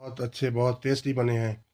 बहुत अच्छे, बहुत टेस्टी बने हैं।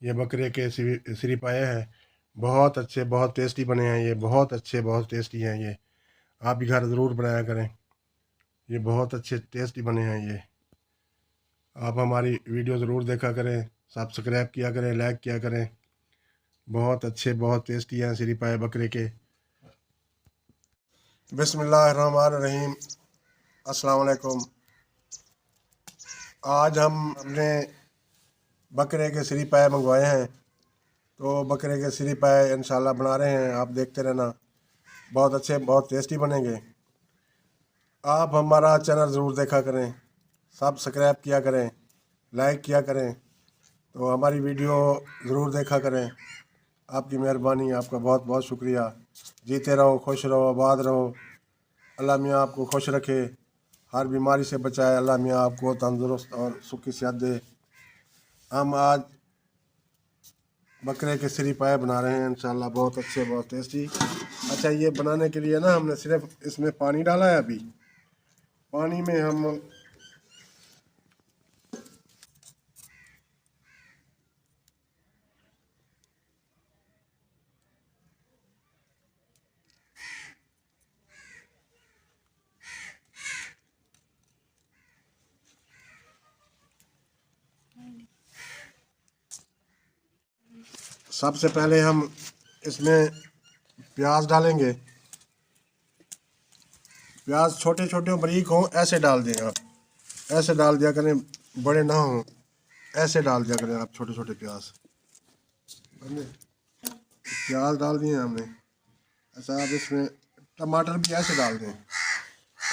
ये बकरे के सिरी पाए हैं। बहुत अच्छे, बहुत टेस्टी बने हैं। ये बहुत अच्छे, बहुत टेस्टी हैं ये। आप भी घर ज़रूर बनाया करें। ये बहुत अच्छे टेस्टी बने हैं ये। आप हमारी वीडियो ज़रूर देखा करें, सब्सक्राइब किया करें, लाइक किया करें। बहुत अच्छे, बहुत टेस्टी हैं सिरी पाए बकरे के। बिस्मिल्लाहिर्रहमानिर्रहीम। अस्सलाम वालेकुम। आज हम अपने बकरे के सिरी पाए मंगवाए हैं, तो बकरे के सिरी पाए इंशाल्लाह बना रहे हैं। आप देखते रहना, बहुत अच्छे, बहुत टेस्टी बनेंगे। आप हमारा चैनल ज़रूर देखा करें, सब्सक्राइब किया करें, लाइक किया करें, तो हमारी वीडियो ज़रूर देखा करें। आपकी मेहरबानी, आपका बहुत बहुत शुक्रिया। जीते रहो, खुश रहो, आबाद रहो। अल्लाह मियाँ आपको खुश रखे, हर बीमारी से बचाए। अल्लाह मियाँ आपको तंदुरुस्त और सुखी सेहत दे। हम आज बकरे के सिरी पाए बना रहे हैं इंशाल्लाह, बहुत अच्छे, बहुत टेस्टी। अच्छा, ये बनाने के लिए ना हमने सिर्फ इसमें पानी डाला है। अभी पानी में हम सबसे पहले हम इसमें प्याज डालेंगे। प्याज छोटे छोटे बारीक हों ऐसे डाल दें आप, ऐसे डाल दिया करें, बड़े ना हों, ऐसे डाल दिया करें आप छोटे छोटे प्याज। प्याज डाल दिए हमने। अच्छा, आप इसमें टमाटर भी ऐसे डाल दें,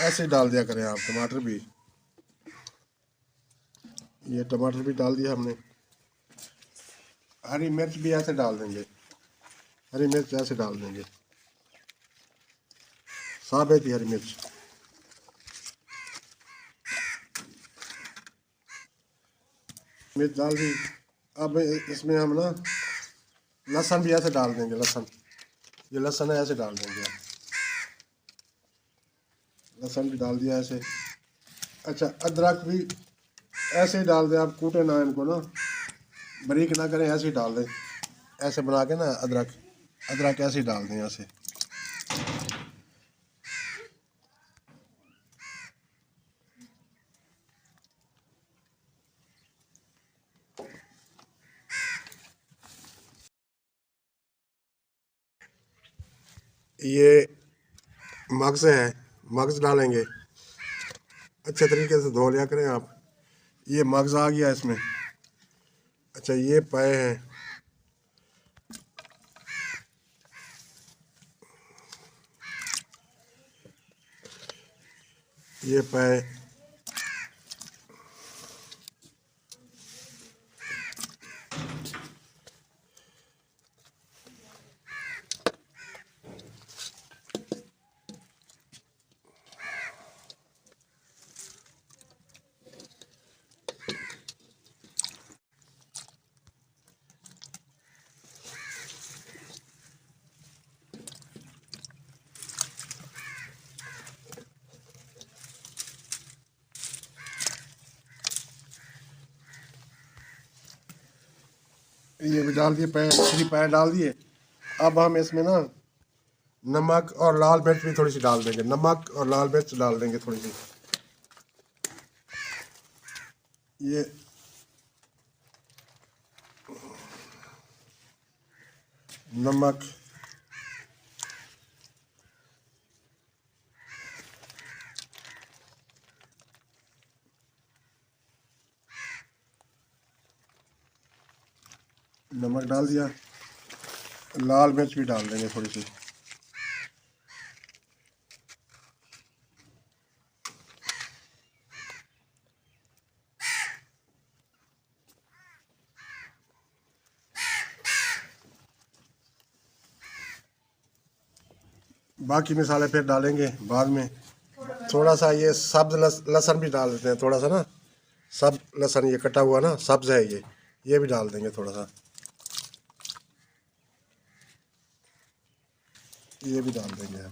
ऐसे डाल दिया करें आप टमाटर भी। ये टमाटर भी डाल दिया हमने। हरी मिर्च भी ऐसे डाल देंगे, हरी मिर्च ऐसे डाल देंगे, साबित ही हरी मिर्च। मिर्च डाल दी। अब इसमें हम ना लहसुन भी ऐसे डाल देंगे। लहसुन, ये लहसुन है, ऐसे डाल देंगे आप। लहसुन भी डाल दिया ऐसे। अच्छा, अदरक भी ऐसे ही डाल दें आप, कूटे ना इनको ना, बारीक ना करें, ऐसे ही डाल दें। ऐसे बना के ना अदरक, अदरक ऐसे ही डाल दें ऐसे। ये मगज़ है, मगज़ डालेंगे। अच्छे तरीके से धो लिया करें आप। ये मगज़ आ गया इसमें। अच्छा, ये पाए हैं, ये पाए। ये भी डाल दिए, पैर, थ्री पैर डाल दिए। अब हम इसमें ना नमक और लाल मिर्च भी थोड़ी सी डाल देंगे। नमक और लाल मिर्च डाल देंगे थोड़ी सी। ये नमक, नमक डाल दिया। लाल मिर्च भी डाल देंगे थोड़ी सी। बाकी मसाले फिर डालेंगे बाद में। थोड़ा सा ये सब्ज लहसुन भी डाल देते हैं, थोड़ा सा ना, सब लहसुन ये कटा हुआ ना, सब्ज है ये भी डाल देंगे थोड़ा सा। ये भी डाल देंगे आप।